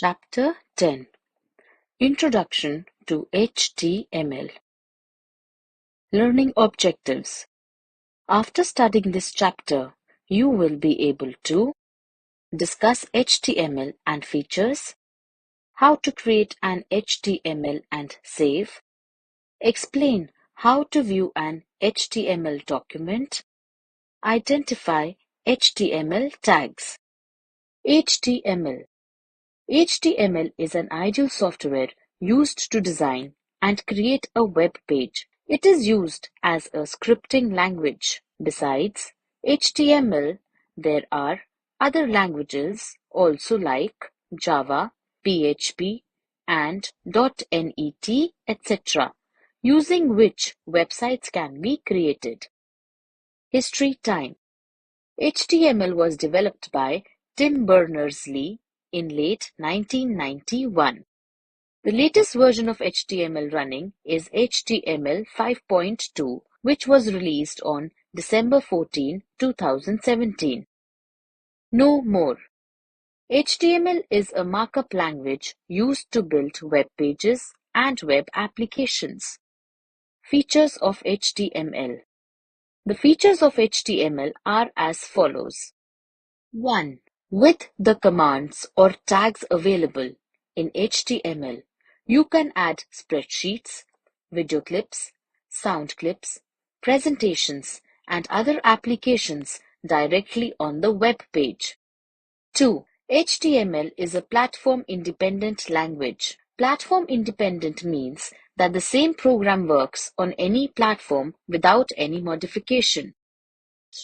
Chapter 10 Introduction to HTML Learning Objectives. After studying this chapter, you will be able to discuss HTML and features, how to create an HTML and save, explain how to view an HTML document, identify HTML tags. HTML HTML is an ideal software used to design and create a web page. It is used as a scripting language. Besides HTML, there are other languages also like Java, PHP, and .NET, etc., using which websites can be created. History time. HTML was developed by Tim Berners-Lee in late 1991. The latest version of HTML running is HTML 5.2, which was released on December 14, 2017. Know more. HTML is a markup language used to build web pages and web applications. Features of HTML. The features of HTML are as follows. 1. With the commands or tags available in HTML, you can add spreadsheets, video clips, sound clips, presentations, and other applications directly on the web page. 2. HTML is a platform-independent language. Platform-independent means that the same program works on any platform without any modification.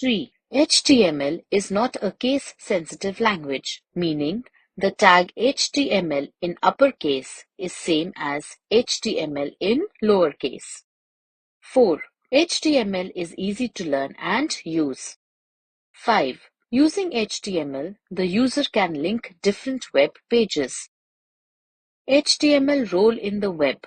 3. HTML is not a case-sensitive language, meaning the tag HTML in uppercase is same as HTML in lowercase. 4. HTML is easy to learn and use. 5. Using HTML, the user can link different web pages. HTML role in the web.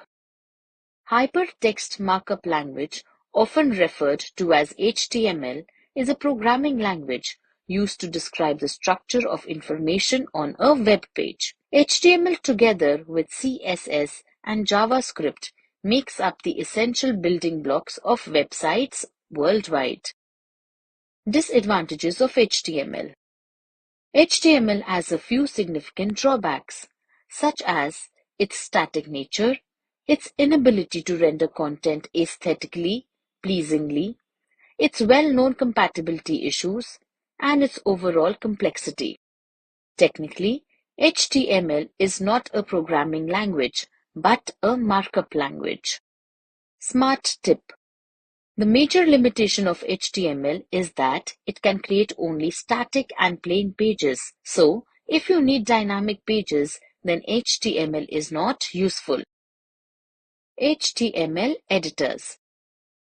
Hypertext Markup Language, often referred to as HTML, is a programming language used to describe the structure of information on a web page. HTML together with CSS and JavaScript makes up the essential building blocks of websites worldwide. Disadvantages of HTML. HTML has a few significant drawbacks, such as its static nature, its inability to render content aesthetically, pleasingly, its well-known compatibility issues, and its overall complexity. Technically, HTML is not a programming language, but a markup language. Smart tip. The major limitation of HTML is that it can create only static and plain pages. So, if you need dynamic pages, then HTML is not useful. HTML editors.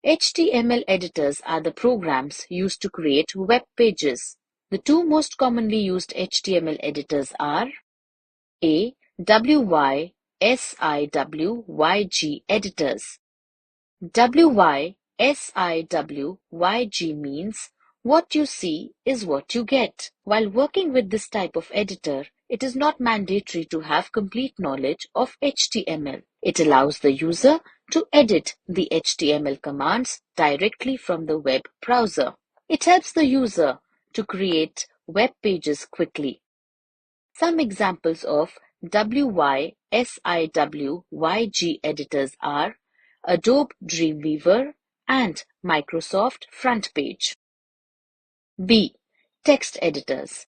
HTML editors are the programs used to create web pages. The two most commonly used HTML editors are A. WYSIWYG editors. WYSIWYG means what you see is what you get. While working with this type of editor, it is not mandatory to have complete knowledge of HTML. It allows the user to edit the HTML commands directly from the web browser. It helps the user to create web pages quickly. Some examples of WYSIWYG editors are Adobe Dreamweaver and Microsoft FrontPage. B. Text editors.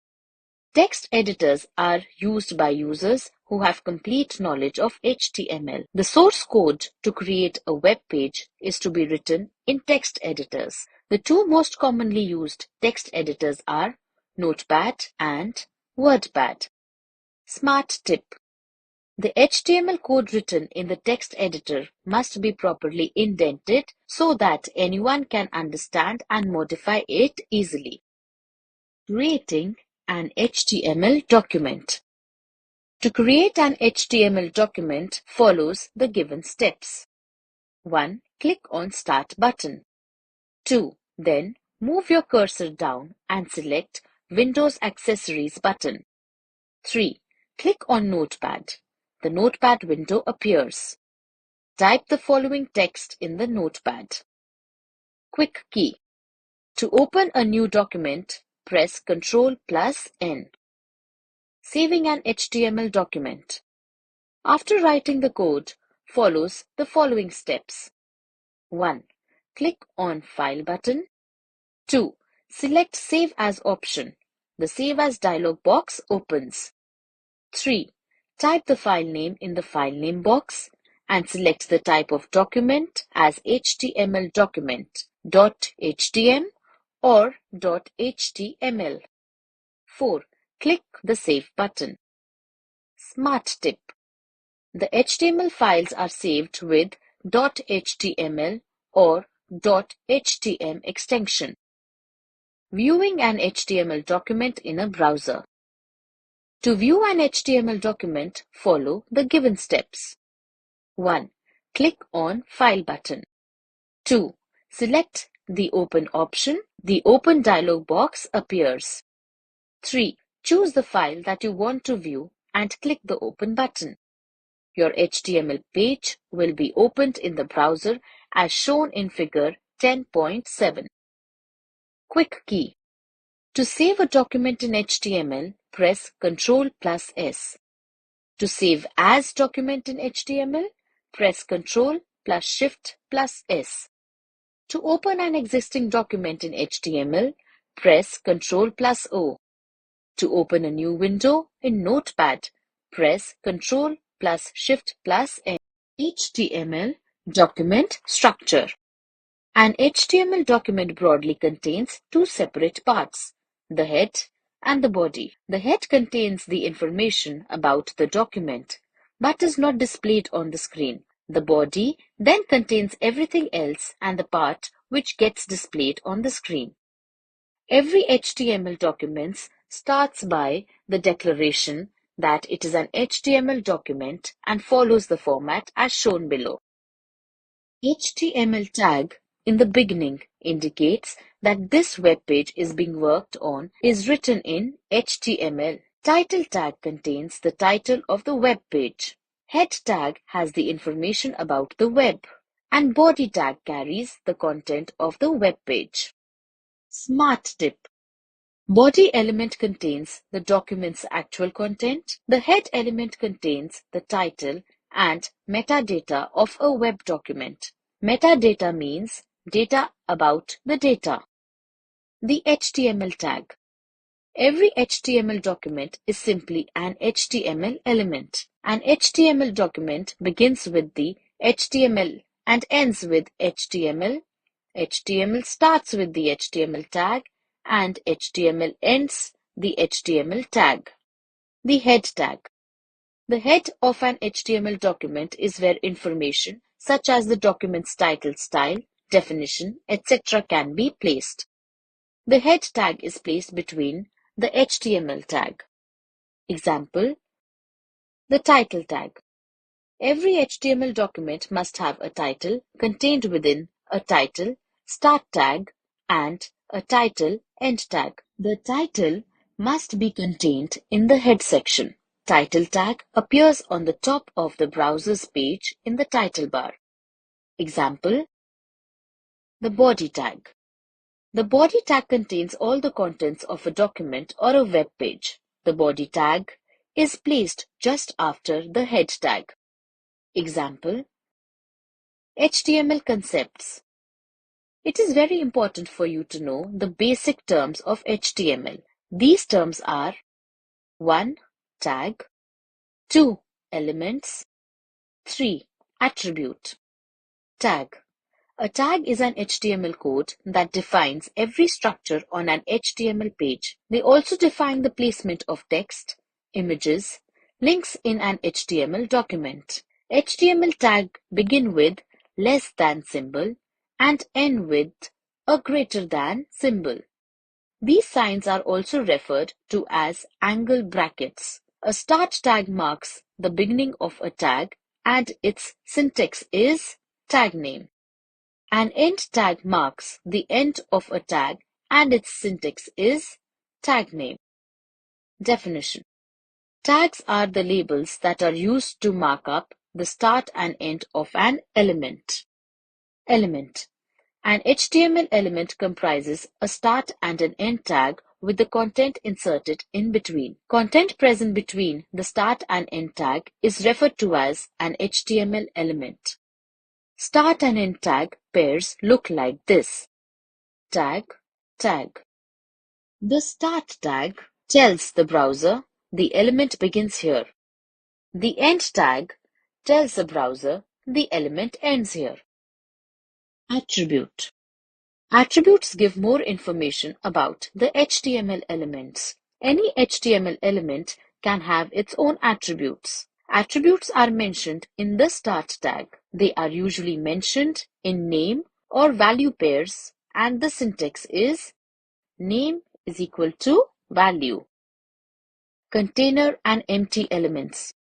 Text editors are used by users who have complete knowledge of HTML. The source code to create a web page is to be written in text editors. The two most commonly used text editors are Notepad and WordPad. Smart tip. The HTML code written in the text editor must be properly indented so that anyone can understand and modify it easily. Creating an HTML document. To create an HTML document follows the given steps. 1. Click on Start button. 2. Then move your cursor down and select Windows Accessories button. 3. Click on Notepad. The Notepad window appears. Type the following text in the Notepad. Quick key. To open a new document, press Ctrl+N. Saving an HTML document. After writing the code, follows the following steps. 1. Click on File button. 2. Select Save As option. The Save As dialog box opens. 3. Type the file name in the file name box and select the type of document as HTML document, .htm or .html. 4. Click the Save button. Smart tip. The HTML files are saved with .html or .htm extension. Viewing an HTML document in a browser. To view an HTML document, follow the given steps. 1. Click on File button. 2. Select the Open option. The Open dialog box appears. 3. Choose the file that you want to view and click the Open button. Your HTML page will be opened in the browser as shown in figure 10.7. Quick key. To save a document in HTML, press Ctrl+S. To save as document in HTML, press Ctrl+Shift+S. To open an existing document in HTML, press Ctrl+O. To open a new window in Notepad, press Ctrl+Shift+N. HTML document structure. An HTML document broadly contains two separate parts, the head and the body. The head contains the information about the document, but is not displayed on the screen. The body then contains everything else and the part which gets displayed on the screen. Every HTML document starts by the declaration that it is an HTML document and follows the format as shown below. HTML tag in the beginning indicates that this web page is being worked on is written in HTML. Title tag contains the title of the web page. Head tag has the information about the web, and body tag carries the content of the web page. Smart tip. Body element contains the document's actual content. The head element contains the title and metadata of a web document. Metadata means data about the data. The HTML tag. Every HTML document is simply an HTML element. An HTML document begins with the HTML and ends with HTML. HTML starts with the HTML tag and HTML ends the HTML tag. The head tag. The head of an HTML document is where information such as the document's title, style, definition, etc. can be placed. The head tag is placed between the HTML tag. Example, the title tag. Every HTML document must have a title contained within a title start tag and a title end tag. The title must be contained in the head section. Title tag appears on the top of the browser's page in the title bar. Example, the body tag. The body tag contains all the contents of a document or a web page. The body tag is placed just after the head tag. Example, HTML concepts. It is very important for you to know the basic terms of HTML. These terms are 1. Tag, 2. Elements, 3. Attribute. Tag. A tag is an HTML code that defines every structure on an HTML page. They also define the placement of text, images, links in an HTML document. HTML tag begin with less than symbol and end with a greater than symbol. These signs are also referred to as angle brackets. A start tag marks the beginning of a tag and its syntax is tag name. An end tag marks the end of a tag and its syntax is tag name. Definition. Tags are the labels that are used to mark up the start and end of an element. An HTML element comprises a start and an end tag with the content inserted in between. Content present between the start and end tag is referred to as an HTML element. Start and end tag pairs look like this. Tag, tag. The start tag tells the browser the element begins here. The end tag tells the browser the element ends here. Attribute. Attributes give more information about the HTML elements. Any HTML element can have its own attributes. Attributes are mentioned in the start tag. They are usually mentioned in name or value pairs, and the syntax is name is equal to value. Container and empty elements.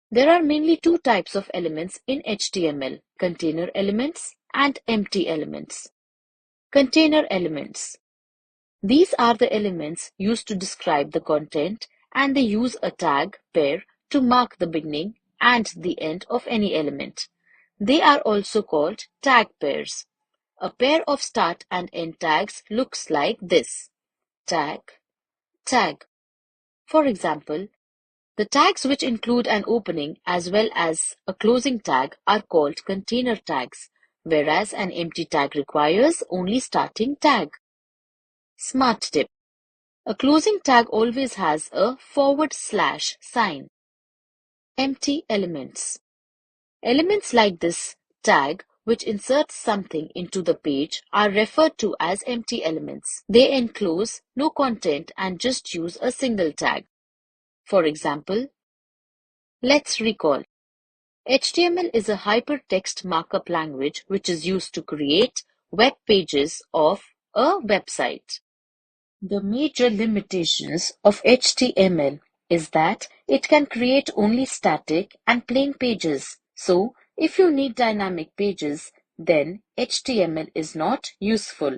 There are mainly two types of elements in HTML: container elements and empty elements. Container elements. These are the elements used to describe the content, and they use a tag pair to mark the beginning and the end of any element. They are also called tag pairs. A pair of start and end tags looks like this. Tag, tag. For example, the tags which include an opening as well as a closing tag are called container tags, whereas an empty tag requires only starting tag. Smart tip. A closing tag always has a / sign. Empty elements. Elements like this tag, which inserts something into the page, are referred to as empty elements. They enclose no content and just use a single tag. For example, let's recall. HTML is a hypertext markup language which is used to create web pages of a website. The major limitations of HTML is that it can create only static and plain pages. So, if you need dynamic pages, then HTML is not useful.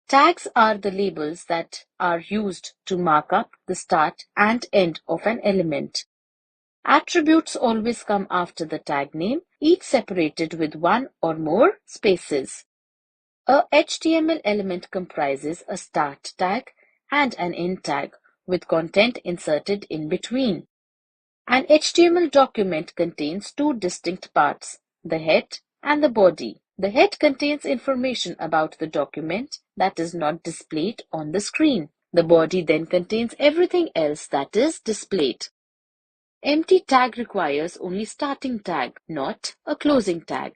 Tags are the labels that are used to mark up the start and end of an element. Attributes always come after the tag name, each separated with one or more spaces. A HTML element comprises a start tag and an end tag with content inserted in between. An HTML document contains two distinct parts, the head and the body. The head contains information about the document that is not displayed on the screen. The body then contains everything else that is displayed. Empty tag requires only starting tag, not a closing tag.